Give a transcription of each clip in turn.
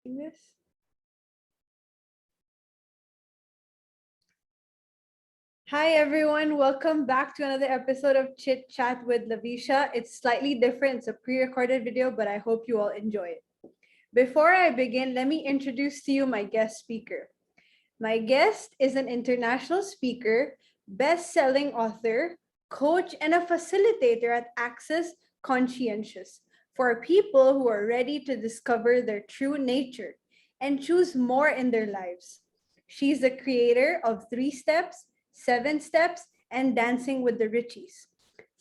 working this? Hi everyone, welcome back to another episode of Chit Chat with Lavisha. It's slightly different, it's a pre-recorded video, but I hope you all enjoy it. Before I begin, let me introduce to you my guest speaker. My guest is an international speaker, best-selling author, coach, and a facilitator at Access Conscientious for people who are ready to discover their true nature and choose more in their lives. She's the creator of 3 Steps, 7 Steps, and Dancing with the Richies.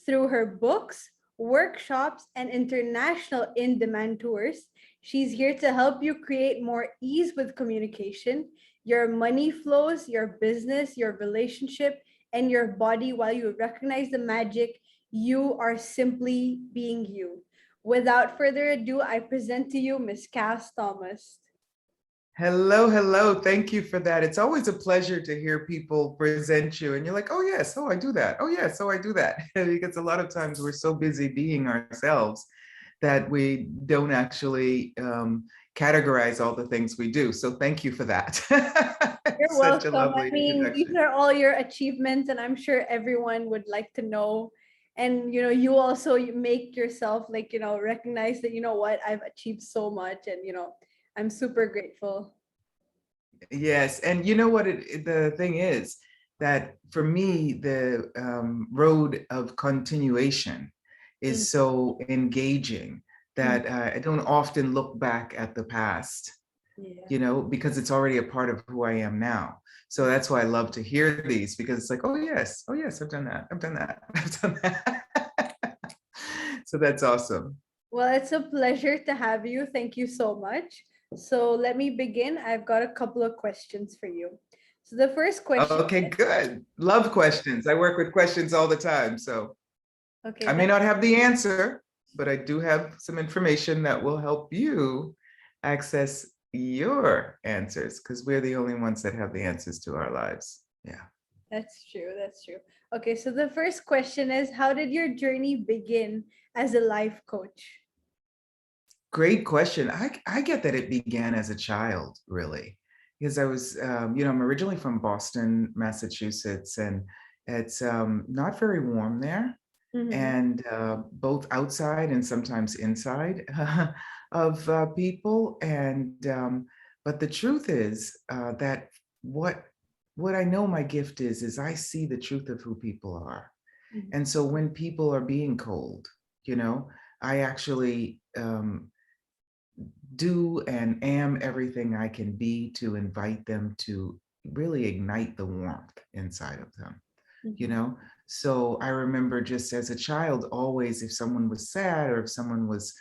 Through her books, workshops, and international in demand tours, she's here to help you create more ease with communication, your money flows, your business, your relationship, and your body while you recognize the magic. You are simply being you. Without further ado, I present to you Miss Kass Thomas. Hello, hello. Thank you for that. It's always a pleasure to hear people present you and you're like, oh yes, oh I do that. Oh yes, oh I do that. Because a lot of times we're so busy being ourselves that we don't actually categorize all the things we do. So thank you for that. You're Such a welcome. lovely I mean, these introduction. are all your achievements, and I'm sure everyone would like to know. And you also you make yourself like recognize that what I've achieved so much, and I'm super grateful. Yes, and you know what the thing is that for me, the road of continuation Mm, is so engaging mm, that I don't often look back at the past, yeah. because it's already a part of who I am now. So that's why I love to hear these because it's like, oh yes, I've done that, I've done that, I've done that. So that's awesome. Well, it's a pleasure to have you. Thank you so much. So let me begin. I've got a couple of questions for you. So the first question. Okay, good. Love questions. I work with questions all the time. So Okay, I may not have the answer, but I do have some information that will help you access your answers because we're the only ones that have the answers to our lives. Yeah. that's true. That's true. Okay, so the first question is, how did your journey begin as a life coach? Great question. I get that it began as a child, really, because I was, I'm originally from Boston, Massachusetts, and it's not very warm there. Mm-hmm. And both outside and sometimes inside of people. And but the truth is that what what I know my gift is I see the truth of who people are. Mm-hmm. And so when people are being cold, you know, I actually do and am everything I can be to invite them to really ignite the warmth inside of them, you Mm-hmm. know? So I remember just as a child, always if someone was sad or if someone was,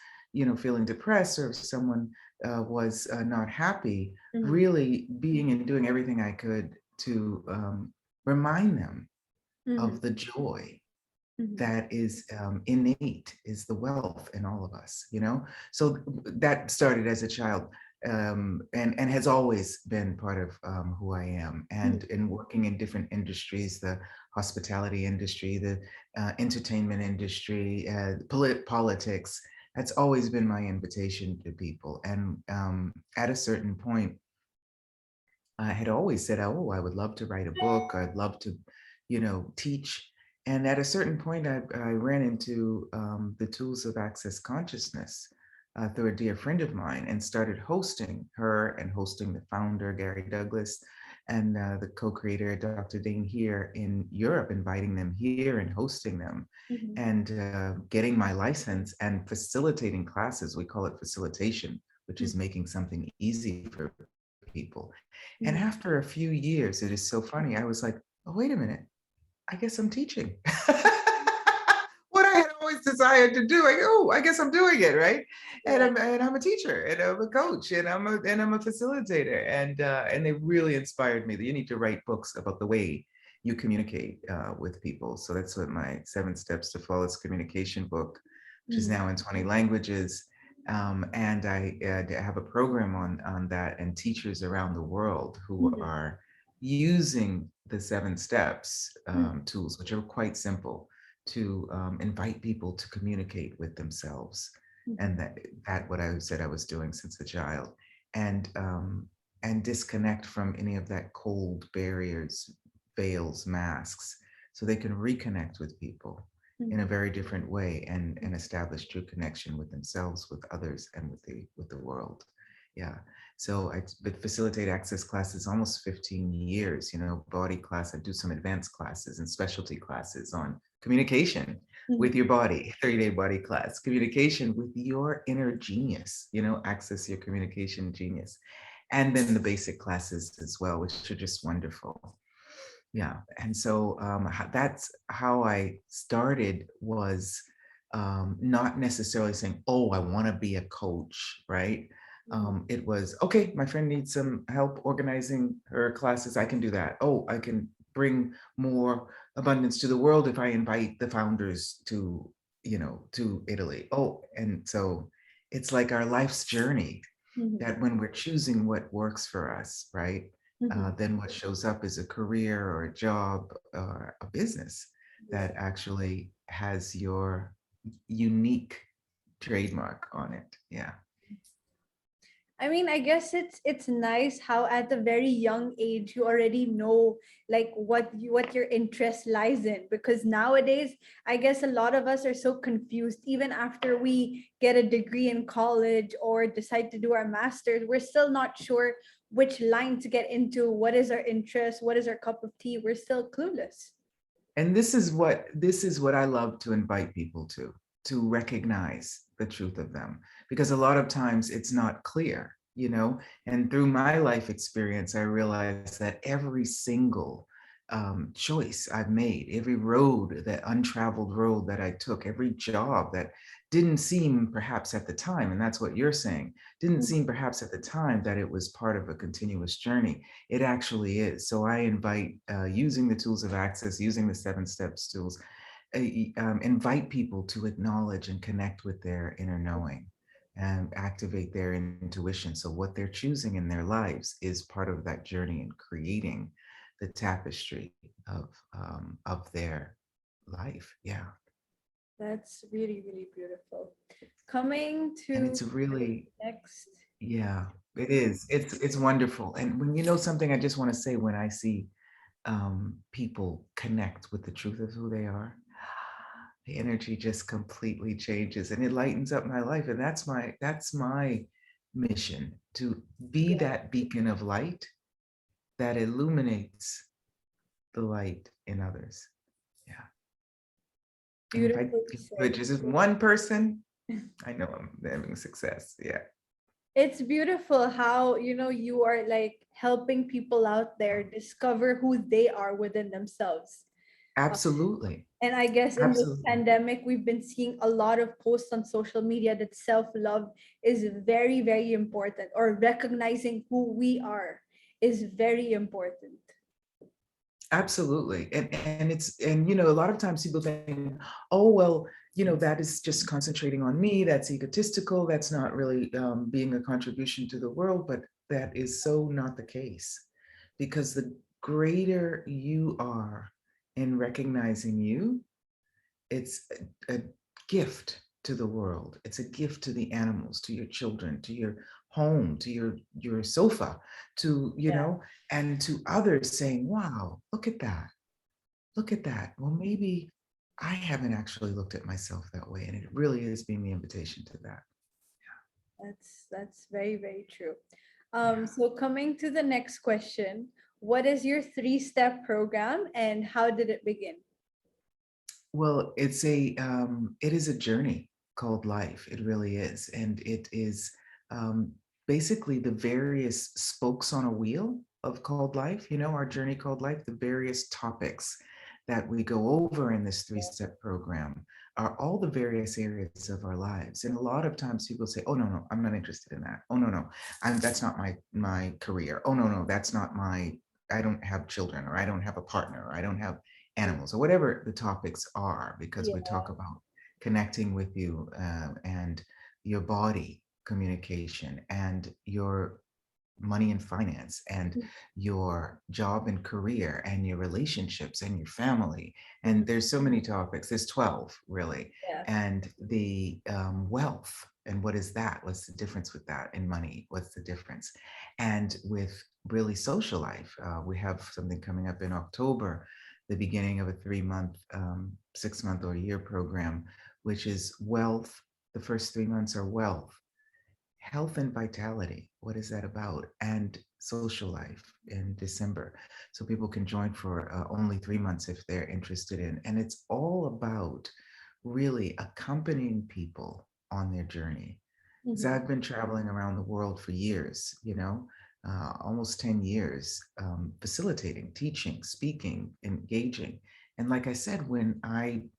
feeling depressed or if someone was not happy, Mm-hmm. really being and doing everything I could to remind them Mm-hmm. of the joy Mm-hmm. that is innate, is the wealth in all of us, So that started as a child, and has always been part of who I am. And in working in different industries, the hospitality industry, the entertainment industry, politics, that's always been my invitation to people. And at a certain point, I had always said, oh, I would love to write a book. I'd love to, teach. And at a certain point, I ran into the tools of access consciousness through a dear friend of mine and started hosting her and hosting the founder, Gary Douglas, and the co-creator, Dr. Dane, here in Europe, inviting them here and hosting them Mm-hmm. and getting my license and facilitating classes. We call it facilitation, which is making something easy for people. And Mm-hmm. after a few years, it is so funny. I was like, oh, wait a minute. I guess I'm teaching. What I had always desired to do, I guess I'm doing it, right? And Yeah. I'm a teacher and I'm a coach and I'm a facilitator. And they really inspired me that you need to write books about the way you communicate with people. So that's what my 7 Steps to Flawless Communication book, which is Mm-hmm. now in 20 languages. And I have a program on that and teachers around the world who Mm-hmm. are using the 7 Steps Mm-hmm. tools, which are quite simple, to invite people to communicate with themselves. Mm-hmm. And that what I said I was doing since a child. and disconnect from any of that cold barriers, veils, masks, so they can reconnect with people in a Mhm. very different way, and establish true connection with themselves, with others, and with the world. Yeah. So I facilitate access classes almost 15 years, body class. I do some advanced classes and specialty classes on communication with Mhm. your body, 30-day body class, communication with your inner genius, access your communication genius. And then the basic classes as well, which are just wonderful. Yeah. And so that's how I started, was not necessarily saying, oh, I want to be a coach, right? Mhm. It was, okay, my friend needs some help organizing her classes. I can do that. Oh, I can bring more abundance to the world if I invite the founders to Italy. Oh, and so it's like our life's journey, Mhm. that when we're choosing what works for us, right? Mhm. Then what shows up is a career or a job or a business Yeah. that actually has your unique trademark on it. Yeah. I mean, I guess it's nice how at a very young age you already know like what your interest lies in, because nowadays I guess a lot of us are so confused even after we get a degree in college or decide to do our masters. We're still not sure which line to get into, what is our interest, what is our cup of tea. We're still clueless. And this is what I love to invite people to recognize the truth of them, because a lot of times it's not clear. And through my life experience, I realized that every single choice I've made, every road, that untraveled road that I took, every job that didn't seem perhaps at the time, and that's what you're saying, didn't seem perhaps at the time that it was part of a continuous journey. It actually is. So I invite, using the tools of access, using the 7 steps tools, invite people to acknowledge and connect with their inner knowing and activate their intuition. So what they're choosing in their lives is part of that journey in creating the tapestry of their life. Yeah. That's really, really beautiful. Coming And to it's really, next. yeah, it is. It's wonderful. And when you know something, I just want to say, when I see people connect with the truth of who they are, the energy just completely changes and it lightens up my life. And that's my mission, to be Yeah, that beacon of light that illuminates the light in others. Yeah. And if I beautifully can do said. it just as one person, I know I'm having success. Yeah. It's beautiful how you are like helping people out there discover who they are within themselves. Uh, Absolutely. and I guess in this Absolutely. pandemic we've been seeing a lot of posts on social media that self-love is very, very important, or recognizing who we are is very important. Absolutely. And a lot of times people think, oh, well, that is just concentrating on me. That's egotistical. That's not really being a contribution to the world. But that is so not the case, because the greater you are in recognizing you, it's a gift to the world. It's a gift to the animals, to your children, to your home, to your sofa, to, Yeah, and to others, saying, wow, look at that. Look at that. Well, maybe I haven't actually looked at myself that way. And it really is being the invitation to that. that's very, very true. Yeah. So coming to the next question, what is your three-step program and how did it begin? Well, it is a journey called life. It really is. And it is um, basically the various spokes on a wheel of called life, our journey called life, the various topics that we go over in this 3-step program are all the various areas of our lives. And a lot of times people say, oh, no, no, I'm not interested in that. Oh, no, no, that's not my career. Oh, no, no, that's not I don't have children, or I don't have a partner, or I don't have animals, or whatever the topics are, because we Yeah. talk about connecting with you, and your body communication, and your money and finance, and your job and career, and your relationships, and your family. Mhm. And there's so many topics. There's 12 really. Yeah. And the wealth, And what is that? What's the difference with that? And money, what's the difference? And with really social life, we have something coming up in October, the beginning of a 3-month, 6-month or a year program, which is wealth. The first 3 months are wealth, health and vitality. What is that about? And social life in December. So people can join for only 3 months if they're interested in. And it's all about really accompanying people on their journey. So Mhm. I've been traveling around the world for years, almost 10 years, facilitating, teaching, speaking, engaging. And like I said, when I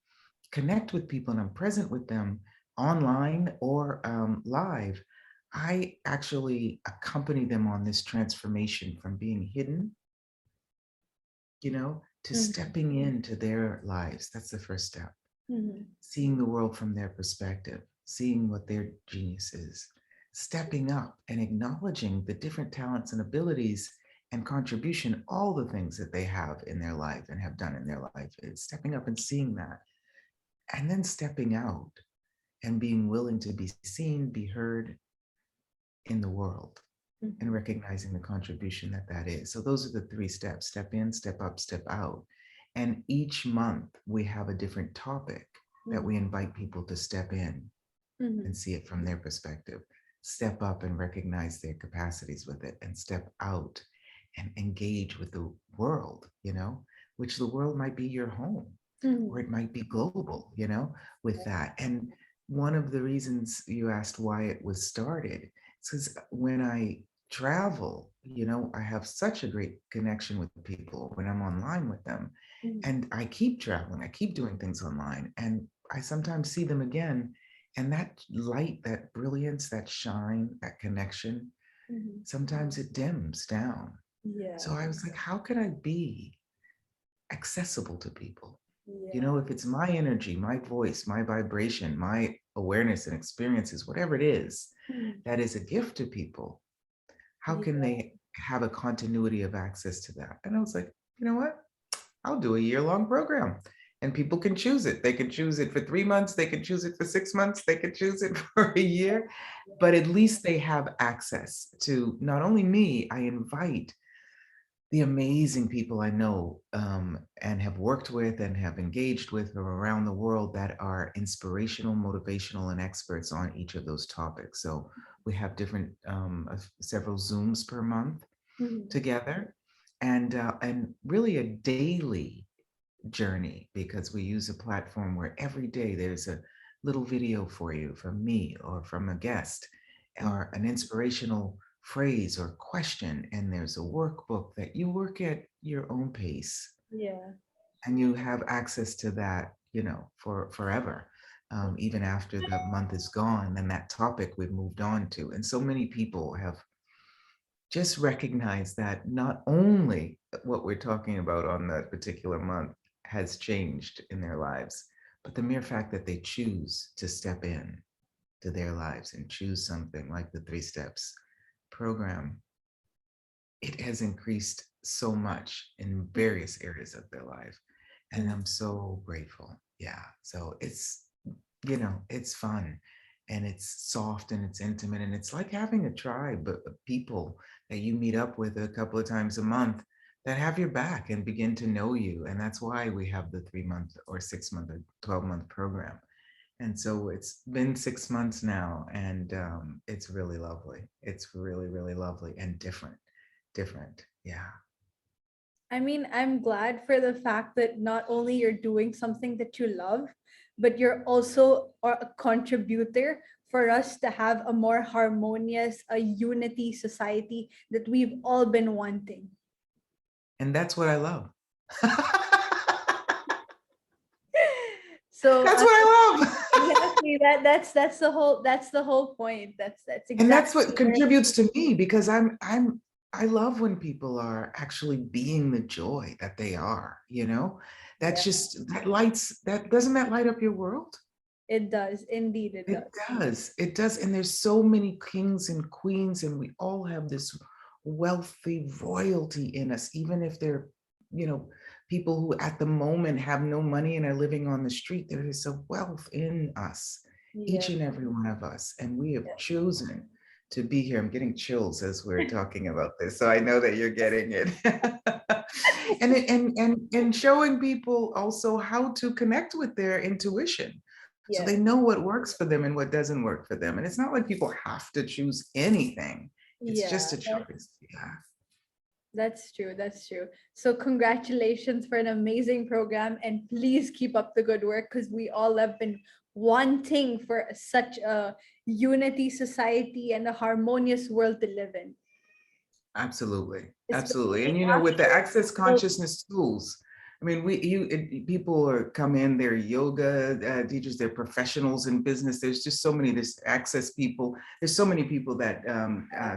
connect with people and I'm present with them online or live, I actually accompany them on this transformation from being hidden, to Mhm. stepping into their lives. That's the first step. Mhm. Seeing the world from their perspective, seeing what their genius is, stepping up and acknowledging the different talents and abilities and contribution, all the things that they have in their life and have done in their life, is stepping up and seeing that, and then stepping out and being willing to be seen, be heard in the world, and Mhm. recognizing the contribution that that is. So those are the 3 steps: step in, step up, step out. And each month we have a different topic that we Mhm. invite people to step in and Mhm. see it from their perspective, step up and recognize their capacities with it, and step out and engage with the world, which the world might be your home, or Mhm. it might be global, with that. And one of the reasons you asked why it was started is because when I travel, I have such a great connection with people when I'm online with them. Mhm. And I keep traveling, I keep doing things online, and I sometimes see them again. And that light, that brilliance, that shine, that connection, Mhm. sometimes it dims down. So Yeah. I was like, how can I be accessible to people? Yeah. If it's my energy, my voice, my vibration, my awareness and experiences, whatever it is, Mhm. that is a gift to people, how can Yeah. they have a continuity of access to that? And I was like, you know what? I'll do a year-long program, and people can choose it. They can choose it for 3 months. They can choose it for 6 months. They can choose it for a year, but at least they have access to not only me. I invite the amazing people I know, and have worked with and have engaged with from around the world that are inspirational, motivational, and experts on each of those topics. So we have different, several Zooms per month Mhm. together, and really a daily journey, because we use a platform where every day there's a little video for you from me or from a guest, Mhm. or an inspirational phrase or question, and there's a workbook that you work at your own pace, Yeah. and you have access to that, for forever. Even after the month is gone, then that topic we've moved on to. And so many people have just recognized that not only what we're talking about on that particular month has changed in their lives, but the mere fact that they choose to step in to their lives and choose something like the 3 Steps program, it has increased so much in various areas of their life. And Mhm. I'm so grateful. Yeah. So it's fun, and it's soft, and it's intimate, and it's like having a tribe of people that you meet up with a couple of times a month that have your back and begin to know you. And that's why we have the 3 month or 6 month or 12-month program. And so it's been 6 months now, and it's really lovely. It's really, really lovely and different. Different. Yeah. I mean, I'm glad for the fact that not only you're doing something that you love, but you're also a contributor for us to have a more harmonious, a unity society that we've all been wanting. And that's what I love. That's So what I love. exactly that's the whole point. That's And that's exactly what where contributes to me, because I love when people are actually being the joy that they are, That's yeah, just that doesn't that light up your world? it does. Indeed it It does. does. It does. And there's so many kings and queens, and we all have this wealthy royalty in us, even if they're, you know, people who at the moment have no money and are living on the street. There is a wealth in us. each Yeah. and every one of us. And we have chosen to be here. I'm getting chills as we're talking about this, so I know that you're getting it. And showing people also how to connect with their intuition, so Yeah. they know what works for them and what doesn't work for them. And it's not like people have to choose anything. It's Yeah. just a choice. Yeah. That's true. That's true. So, congratulations for an amazing program, and please keep up the good work because we all have been wanting for such a unity society and a harmonious world to live in. Absolutely, absolutely. Especially And with the after. access consciousness tools, I mean, people are come in, they're yoga teachers, they're professionals in business. There's just so many, there's access people. There's so many people that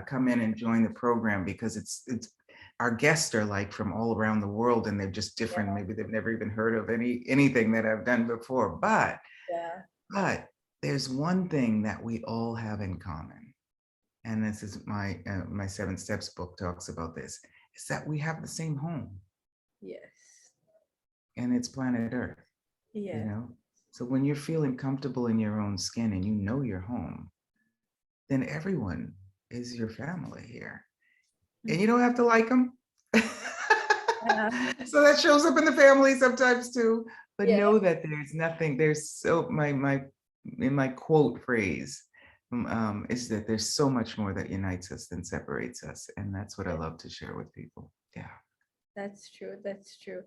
come in and join the program because it's our guests are like from all around the world, and they're just different. Maybe they've never even heard of anything that I've done before. Yeah. But there's one thing that we all have in common, and this is my 7 steps book talks about this, is that we have the same home, Yes. and it's planet Earth, you Yeah. know? So when you're feeling comfortable in your own skin and you know you're home, then everyone is your family here. And you don't have to like them. Yeah. So that shows up in the family sometimes too. But Yeah. know that there's nothing, there's so my quote phrase is that there's so much more that unites us than separates us. And that's what I Yeah. love to share with people. Yeah. That's true. That's true.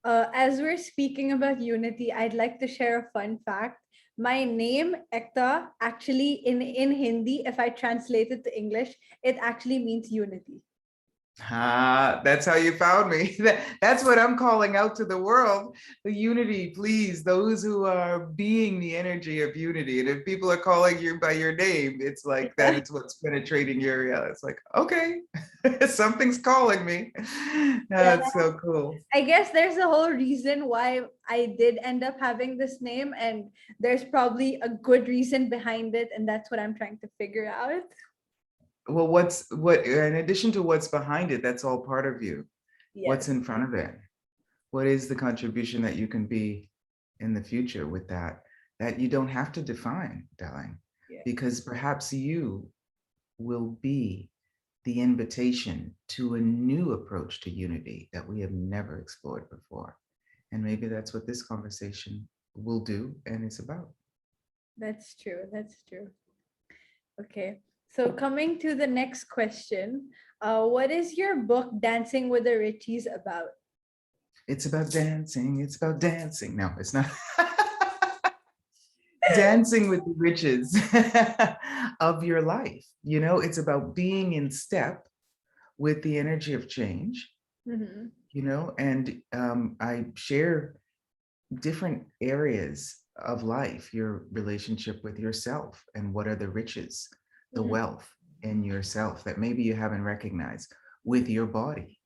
As we're speaking about unity, I'd like to share a fun fact. My name, Ekta, actually in Hindi, if I translate it to English, it actually means unity. That's how you found me. That's what I'm calling out to the world. The unity, please, those who are being the energy of unity. And if people are calling you by your name, it's like that, Yeah. it's what's penetrating your reality. It's like, okay, something's calling me. Yeah. It's so cool. I guess there's a whole reason why I did end up having this name, and there's probably a good reason behind it, and that's what I'm trying to figure out. Well, in addition to what's behind it, that's all part of you. What's Yes. in front of it? What is the contribution that you can be in the future with that you don't have to define, darling, Yeah. because perhaps you will be the invitation to a new approach to unity that we have never explored before. And maybe that's what this conversation will do and is about. That's true. That's true. Okay. So coming to the next question, what is your book Dancing with the Richies about? It's about dancing. It's about dancing. No, it's not. Dancing with the riches of your life. It's about being in step with the energy of change, Mm-hmm. and I share different areas of life, your relationship with yourself, and what are the riches, the Mm-hmm. wealth in yourself that maybe you haven't recognized, with your body,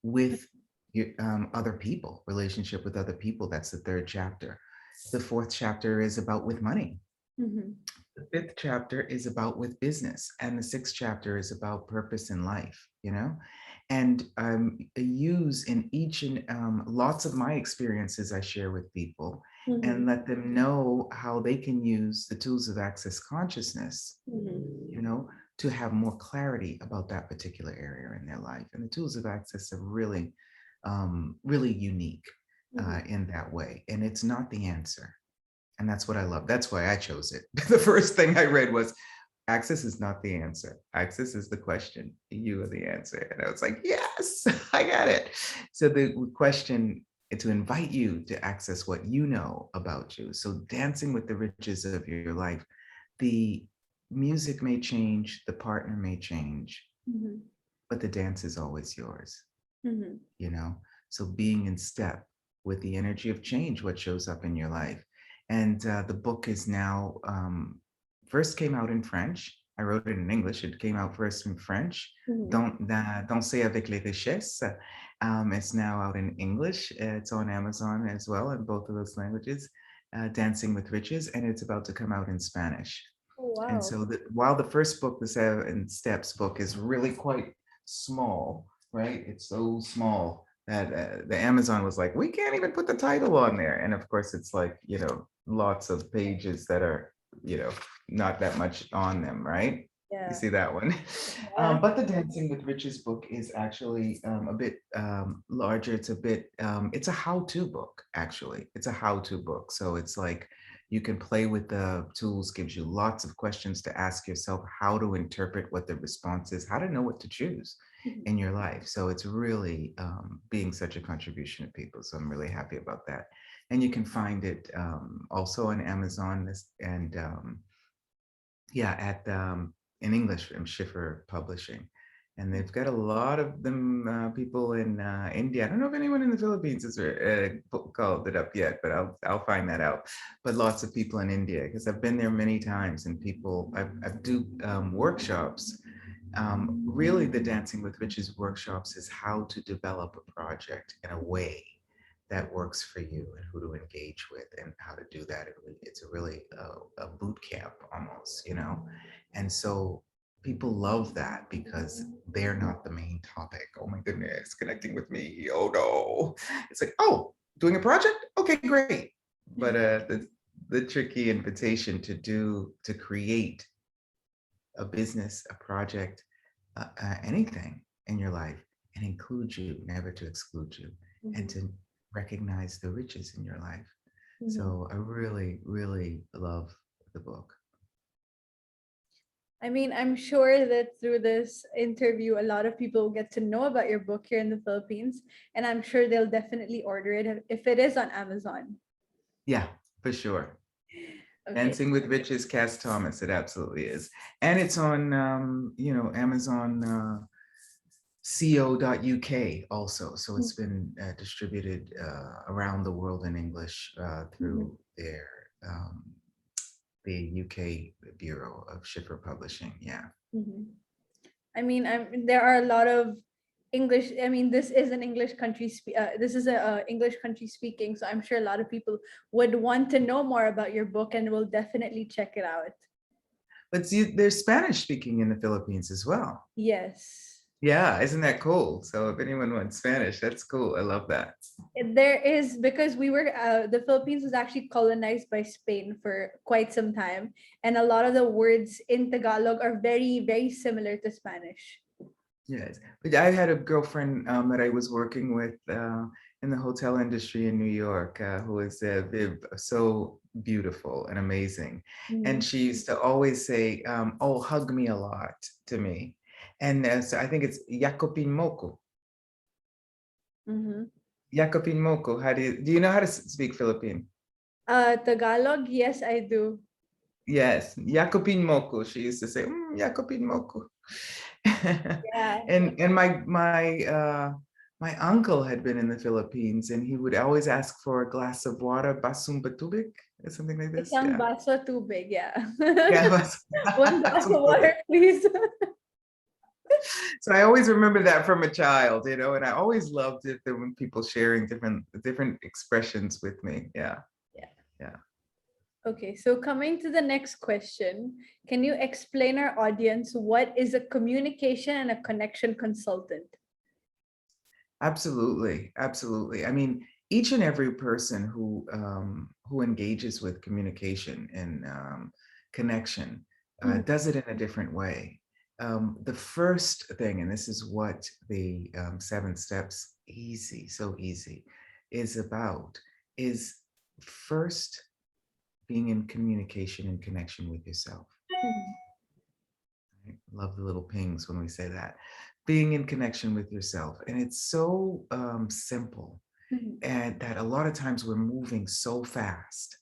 with your, other people, relationship with other people. That's the 3rd chapter. The 4th chapter is about with money. Mm-hmm. The 5th chapter is about with business, and the 6th chapter is about purpose in life, and I use in each and lots of my experiences I share with people, Mm-hmm. and let them know how they can use the tools of access consciousness, Mm-hmm. to have more clarity about that particular area in their life. And the tools of access are really, really unique Mm-hmm. in that way. And it's not the answer. And that's what I love. That's why I chose it. The first thing I read was, access is not the answer. Access is the question. You are the answer. And I was like, yes, I got it. So the question is to invite you to access what you know about you. So dancing with the riches of your life. The music may change, the partner may change, Mm-hmm. but the dance is always yours, Mm-hmm. you know? So being in step with the energy of change, what shows up in your life. And the book is now, first came out in French. I wrote it in English. It came out first in French. Mm-hmm. Danser avec les richesses. It's now out in English. It's on Amazon as well in both of those languages. Dancing with Riches, and it's about to come out in Spanish. Oh, And wow. so while the first book, the 7 Steps book, is really quite small, right? It's so small that the Amazon was like, we can't even put the title on there. And of course, it's like, lots of pages that are not that much on them, right? You Yeah. see that one? Yeah. But the Dancing with Riches book is actually a bit larger. It's a how-to book, actually. It's a how-to book. So it's like you can play with the tools, gives you lots of questions to ask yourself, how to interpret what the response is, how to know what to choose Mhm. in your life. So it's really being such a contribution to people. So I'm really happy about that. And you can find it also on Amazon and yeah, at in English from Schiffer Publishing. And they've got a lot of them people in India. I don't know if anyone in the Philippines has called it up yet, but I'll find that out. But lots of people in India, because I've been there many times, and I do workshops. Really, the Dancing with Riches workshops is how to develop a project in a way that works for you and who to engage with and how to do that. It's a really a boot camp almost. And so people love that because they're not the main topic. Oh my goodness, connecting with me. Oh no. It's like, oh, doing a project? Okay, great. But the tricky invitation to create a business, a project, anything in your life and include you, never to exclude you, and Mhm. to recognize the riches in your life. Mhm. So I really, really love the book. I mean, I'm sure that through this interview, a lot of people will get to know about your book here in the Philippines, and I'm sure they'll definitely order it if it is on Amazon. Yeah, for sure. Okay. Dancing with Riches, Cass Thomas. It absolutely is, and it's on Amazon. Co.uk also. So it's been distributed around the world in English Mhm. through um, the UK Bureau of Schiffer Publishing. Yeah. Mhm. I mean, there are a lot of English. I mean, this is an English country. This is a English country speaking. So I'm sure a lot of people would want to know more about your book and will definitely check it out. But see, there's Spanish speaking in the Philippines as well. Yes. Yeah, isn't that cool? So if anyone wants Spanish, that's cool. I love that. There is, because the Philippines was actually colonized by Spain for quite some time, and a lot of the words in Tagalog are very, very similar to Spanish. Yes, but I had a girlfriend that I was working with in the hotel industry in New York who was so beautiful and amazing. And Mm-hmm. she used to always say, "Oh, hug me a lot" to me. And so I think it's Yakopin Moko. Mm-hmm. Yakopin Moko. Do you know how to speak Philippine? Tagalog, yes, I do. Yes, Yakopin Moko. She used to say, Yakopin Moko. Yeah. And my uncle had been in the Philippines, and he would always ask for a glass of water, basung batubig, or something like this. Isang Yeah, baso tubig, yeah. yeah. One glass of Tubig. water, please. So I always remember that from a child, and I always loved it when people sharing different expressions with me. Yeah, Yeah. yeah. Okay, so coming to the next question, can you explain our audience what is a communication and a connection consultant? Absolutely, absolutely. I mean, each and every person who engages with communication and connection Mhm. does it in a different way. The first thing, and this is what the 7 steps, easy, so easy, is about, is first being in communication and connection with yourself. Mhm. Right? Love the little pings when we say that. Being in connection with yourself, and it's so simple Mhm. and that a lot of times we're moving so fast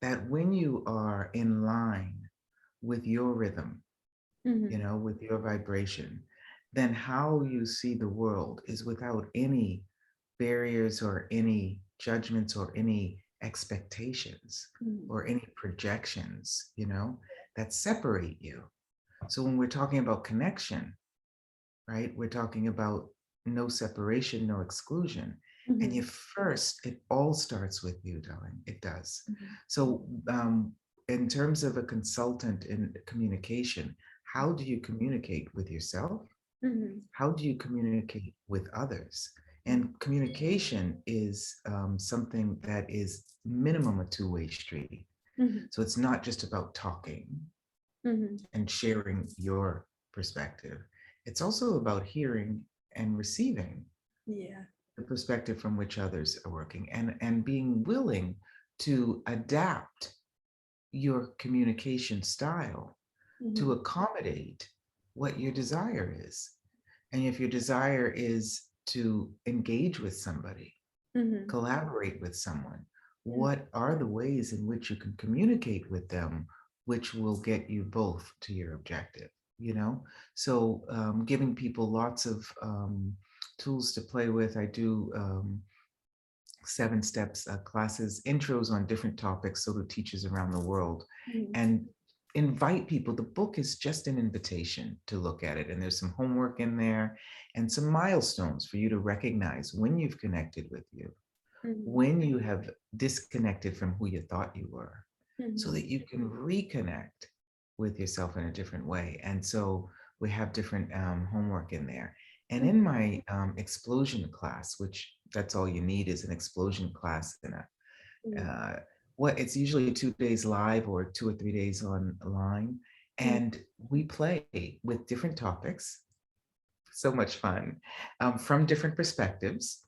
that when you are in line with your rhythm, Mhm. with your vibration, then how you see the world is without any barriers or any judgments or any expectations Mhm. or any projections, that separate you. So when we're talking about connection, right? We're talking about no separation, no exclusion. And Mhm. you first, it all starts with you, darling. It does. Mhm. So, in terms of a consultant in communication, how do you communicate with yourself? Mhm. How do you communicate with others? Mhm. And communication is something that is minimum a two-way street. Mhm. So it's not just about talking Mhm. and sharing your perspective. It's also about hearing and receiving Yeah. the perspective from which others are working, and being willing to adapt your communication style to Mhm. accommodate what your desire is. And if your desire is to engage with somebody, Mhm. collaborate with someone, Mhm. what are the ways in which you can communicate with them, which will get you both to your objective? You know, so giving people lots of tools to play with. I do 7 steps classes, intros on different topics, so do teachers around the world, Mhm. and invite people. The book is just an invitation to look at it, and there's some homework in there and some milestones for you to recognize when you've connected with you, Mhm. when you have disconnected from who you thought you were, so Mhm. that you can reconnect with yourself in a different way. And so we have different homework in there. And Mhm. in my explosion class, which that's all you need is an explosion class in a Mhm. what it's usually 2 days live or 2 or 3 days online. Mhm. And we play with different topics, so much fun, from different perspectives,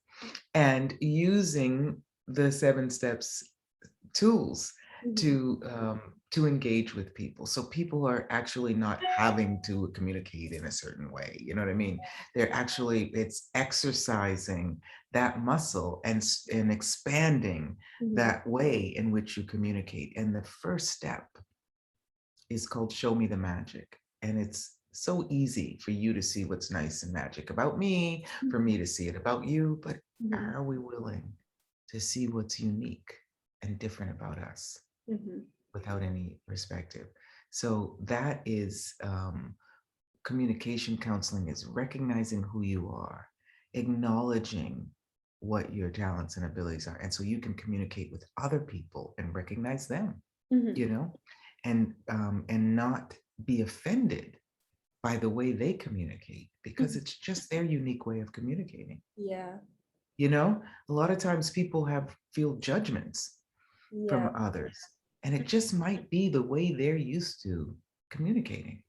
and using the 7 steps tools Mhm. to engage with people. So people are actually not having to communicate in a certain way. You know what I mean? They're actually, it's exercising that muscle and expanding Mhm. that way in which you communicate. And the first step is called Show Me the Magic. And it's so easy for you to see what's nice and magic about me, for me to see it about you, but Mhm. are we willing to see what's unique and different about us Mhm. without any perspective? So that is communication counseling, is recognizing who you are, acknowledging what your talents and abilities are. And so you can communicate with other people and recognize them, Mhm. you know, and not be offended by the way they communicate, because Mhm. it's just their unique way of communicating. Yeah. You know, a lot of times people have feel judgments Yeah. from others, and it just might be the way they're used to communicating.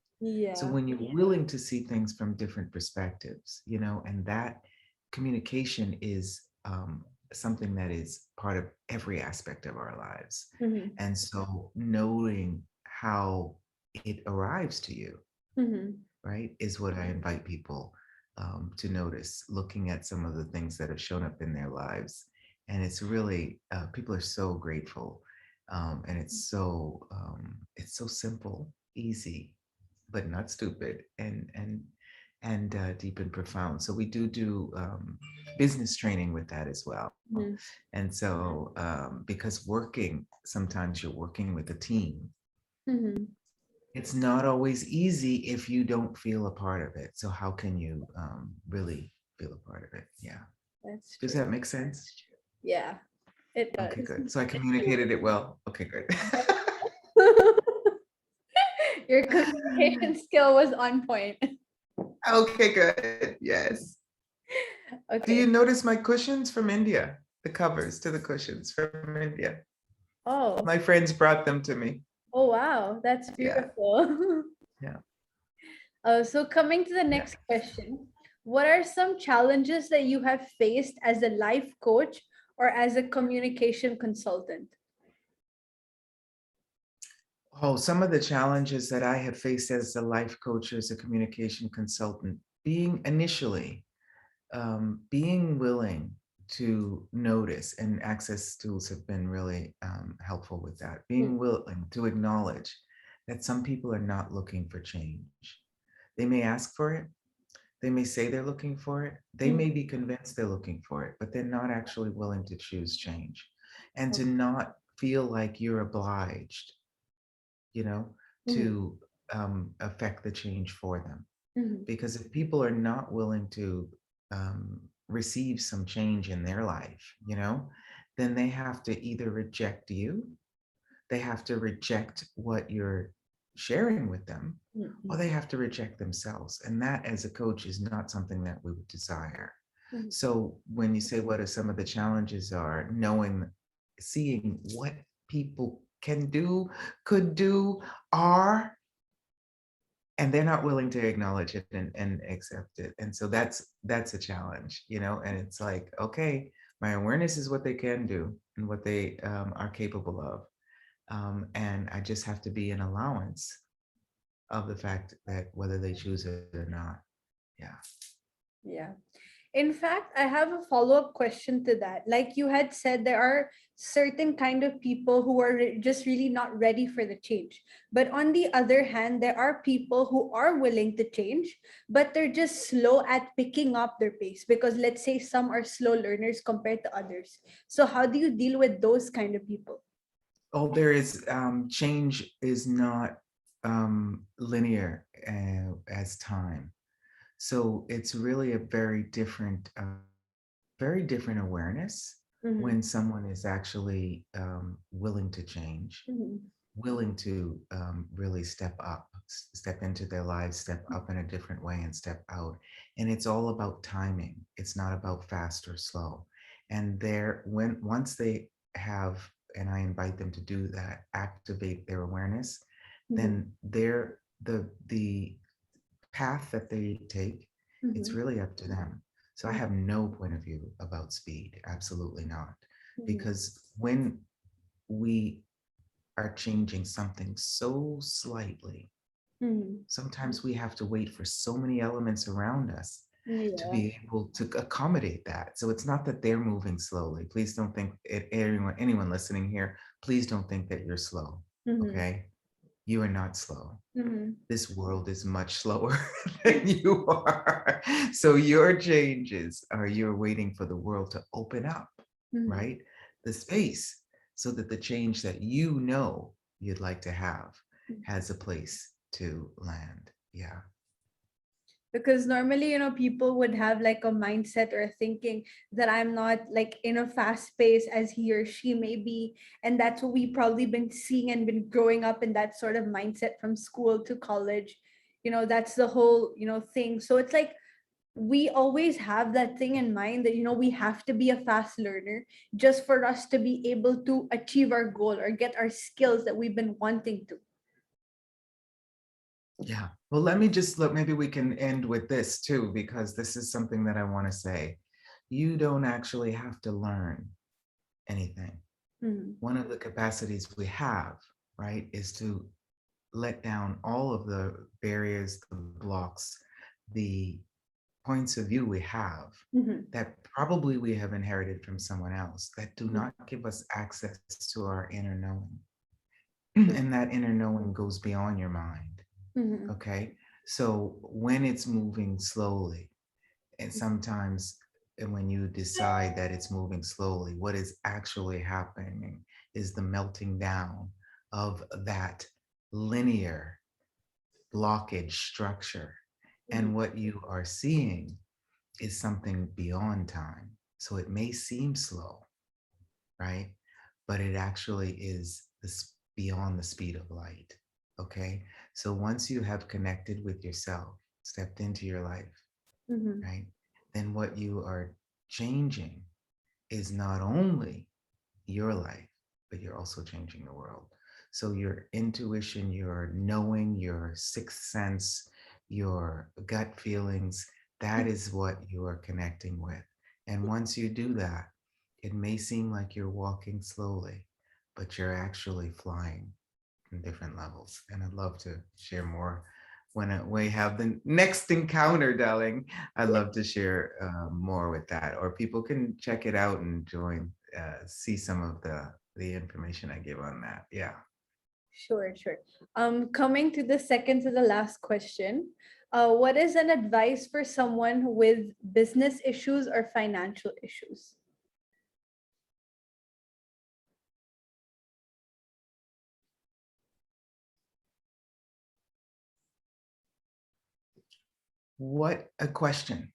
So Yeah. when you're willing to see things from different perspectives, you know, and that communication is something that is part of every aspect of our lives. Mhm. And so knowing how it arrives to you, Mhm. right, is what I invite people to notice, looking at some of the things that have shown up in their lives. And it's really, people are so grateful. And it's so simple, easy, but not stupid, and deep and profound. So we do business training with that as well. Mhm. And so because working, sometimes you're working with a team, Mhm. it's not always easy if you don't feel a part of it. So how can you really feel a part of it? Yeah. That's Does true. that make sense? Yeah, it Okay, does. good. So I communicated it well. Okay, good. Your communication skill was on point. Okay, good. Yes. Do Okay. you notice my cushions from India? The covers to the cushions from India. Oh, My friends brought them to me. oh wow, that's Yeah, beautiful. yeah, So coming to the yeah. next question, what are some challenges that you have faced as a life coach or as a communication consultant? Oh, some of the challenges that I have faced as a life coach, as a communication consultant, being initially being willing to notice, and access tools have been really helpful with that. Mm. Being willing to acknowledge that some people are not looking for change. They may ask for it, they may say they're looking for it, they Mm. may be convinced they're looking for it, but they're not actually willing to choose change, and to Okay. not feel like you're obliged, you know, Mhm. to affect the change for them. Mhm. Because if people are not willing to receive some change in their life, you know, then they have to either reject you, they have to reject what you're sharing with them, or Mhm. they have to reject themselves. And that, as a coach, is not something that we would desire. Mhm. So when you say what are some of the challenges, are knowing, seeing what people can do, could do, are, and they're not willing to acknowledge it and accept it. And so that's a challenge, you know. And it's like, okay, my awareness is what they can do and what they are capable of, and I just have to be an allowance of the fact that whether they choose it or not. Yeah. Yeah. In fact, I have a follow-up question to that. Like you had said, there are certain kind of people who are just really not ready for the change. But on the other hand, there are people who are willing to change, but they're just slow at picking up their pace because let's say some are slow learners compared to others. So how do you deal with those kind of people? Oh, there is change is not linear as time. So it's really a very different awareness Mm-hmm. when someone is actually willing to change, Mm-hmm. willing to really step up, step into their lives, step up in a different way and step out. And it's all about timing. It's not about fast or slow. And once they have, and I invite them to do that, activate their awareness, Mm-hmm. then the path that they take, it's Mm-hmm. really up to them. So I have no point of view about speed, absolutely not. Mm-hmm. Because when we are changing something so slightly, Mm-hmm. sometimes we have to wait for so many elements around us to Yeah. be able to accommodate that. So it's not that they're moving slowly. Please don't think anyone listening here, please don't think that you're slow. Mm-hmm. Okay? You are not slow. Mm-hmm. This world is much slower than you are. So your changes are you're waiting for the world to open up, Mm-hmm. right? The space so that the change that you know you'd like to have has a place to land. Yeah. Because normally people would have like a mindset or a thinking that I'm not like in a fast pace as he or she may be, and that's what we probably been seeing and been growing up in that sort of mindset from school to college. That's the whole thing. So it's like we always have that thing in mind that we have to be a fast learner just for us to be able to achieve our goal or get our skills that we've been wanting to. Yeah. Well, let me just look, maybe we can end with this too, because this is something that I want to say. You don't actually have to learn anything. Mm-hmm. One of the capacities we have, right, is to let down all of the barriers, the blocks, the points of view we have Mm-hmm. that probably we have inherited from someone else that do not give us access to our inner knowing. And that inner knowing goes beyond your mind. Mm-hmm. Okay. So when it's moving slowly, and sometimes when you decide that it's moving slowly, what is actually happening is the melting down of that linear blockage structure. And what you are seeing is something beyond time. So it may seem slow, right? But it actually is beyond the speed of light. Okay. So once you have connected with yourself, stepped into your life, Mm-hmm. right? Then what you are changing is not only your life, but you're also changing the world. So your intuition, your knowing, your sixth sense, your gut feelings, that is what you are connecting with. And once you do that, it may seem like you're walking slowly, but you're actually flying in different levels. And I'd love to share more when we have the next encounter, darling. I'd love to share more with that, or people can check it out and join, see some of the information I give on that. Yeah. Sure, sure. Coming to the second to the last question, what is an advice for someone with business issues or financial issues? What a question,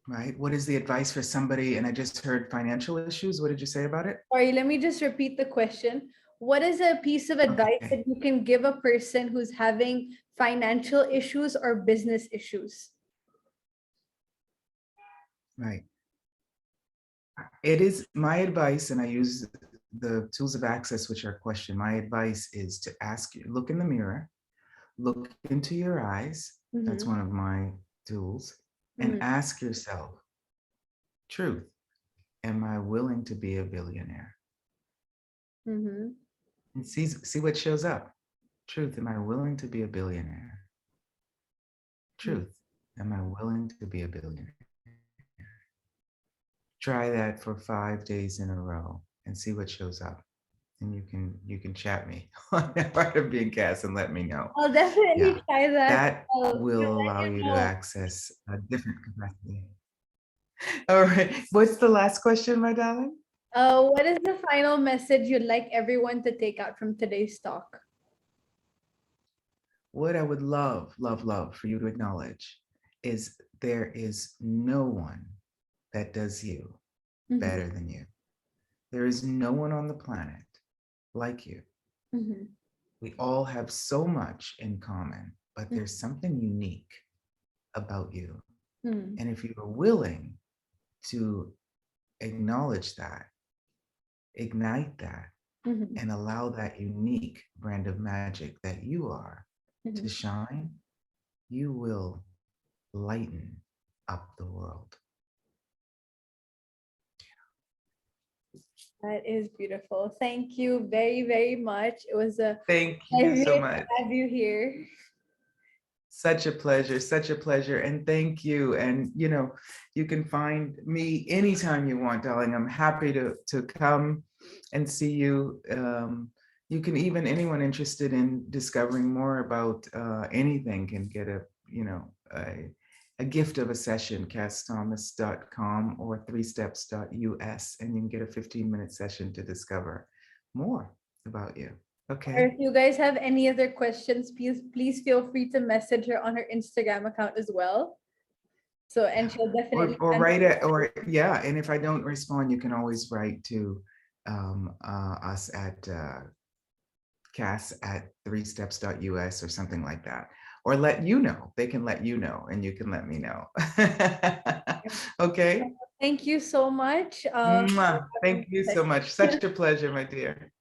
right? What is the advice for somebody? And I just heard financial issues. What did you say about it? Sorry, let me just repeat the question. What is a piece of advice Okay, that you can give a person who's having financial issues or business issues? right. It is my advice, and I use the tools of access, which are question, my advice is to ask you, look in the mirror, look into your eyes. That's Mm-hmm. one of my tools. And ask yourself, truth, am I willing to be a billionaire? Mm-hmm. And see what shows up. Truth, am I willing to be a billionaire? Truth, am I willing to be a billionaire? Try that for 5 days in a row and see what shows up. And you can chat me on that part of being Kass and let me know. I'll Yeah, definitely try that. that I'll will let allow you you to know. access a different capacity. All right. What's the last question, my darling? What is the final message you'd like everyone to take out from today's talk? What I would love, love, love for you to acknowledge is there is no one that does you Mm-hmm. better than you. There is no one on the planet like you. Mm-hmm. We all have so much in common, but there's something unique about you. Mm-hmm. And if you are willing to acknowledge that, ignite that, Mm-hmm. and allow that unique brand of magic that you are to Mm-hmm. shine, you will lighten up the world. That is beautiful. Thank you very, very much. It was a Thank you pleasure so to much. have you here. Such a pleasure, such a pleasure. And thank you. And you can find me anytime you want, darling. I'm happy to come and see you. You can even, anyone interested in discovering more about anything can get a gift of a session, kassthomas.com or 3steps.us, and you can get a 15-minute session to discover more about you. Or Okay. if you guys have any other questions, please feel free to message her on her Instagram account as well. So, and she'll definitely Or answer. write it, or yeah, and if I don't respond, you can always write to us at Kass at 3steps.us or something like that, or let you know. They can let you know, and you can let me know. Okay. Thank you so much. Mwah. Thank you so much. Such a pleasure, my dear.